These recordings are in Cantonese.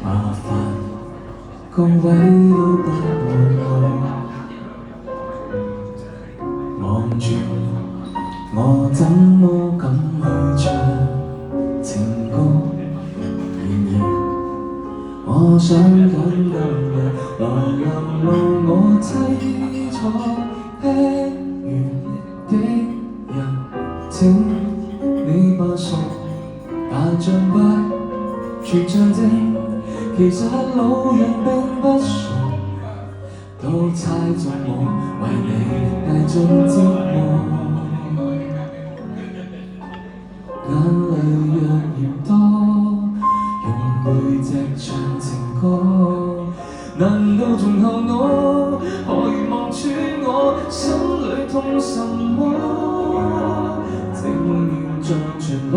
麻煩各位都不會望住我，怎麼敢去唱情歌？然而我想緊今日來臨路我凄楚吃完的人，請你不信大象不全象徵，其實老人並不傻，都猜中我為你捱盡折磨。眼淚若嫌多，用背脊唱情歌，難道從後我可以望穿我心裏痛什麼？正面像傳落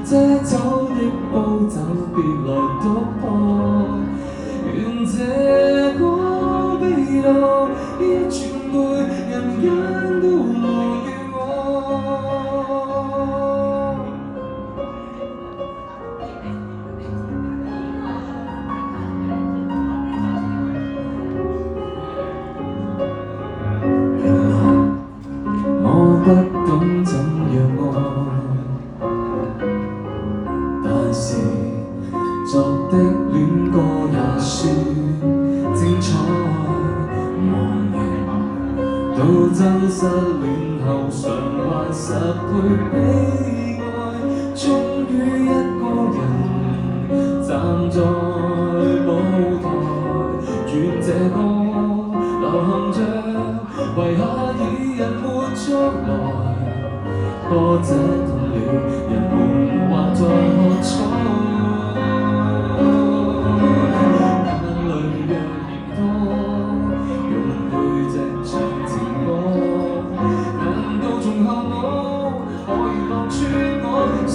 遮走的步驟，別來篤破，願這個悲樂一傳媒，人間都忘記我。我不懂怎樣愛，但是作的戀歌也算精彩。忘形到真失戀後償還10倍悲哀，終於一個人站在舞台，願這歌流行着，為下已人活出來，歌者痛了，人們還在喝彩。眼淚若嫌多，用背脊唱情歌，難道從後我可以望穿我心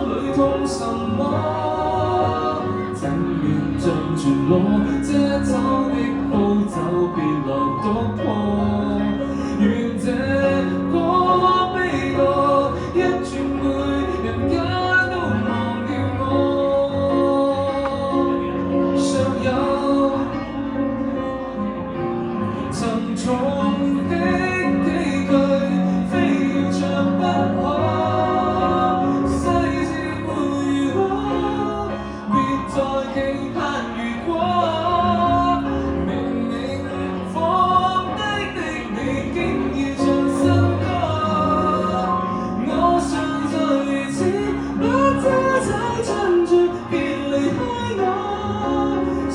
裏痛什麼？正面像全裸遮走的步驟，別來篤破，願這個悲樂一傳媒，人間都忘掉我。尚有沉重的幾句，非要唱不可，細節回憶，別再期盼如果。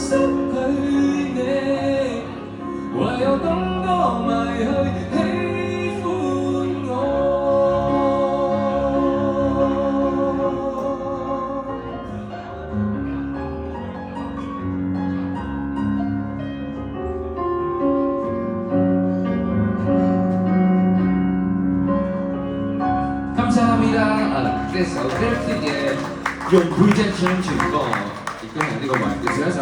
失去你，唯有等多迷去喜歡我。감사합니다。呢首 Lifted 嘅用背脊唱全歌，亦都係呢個環嘅上一首。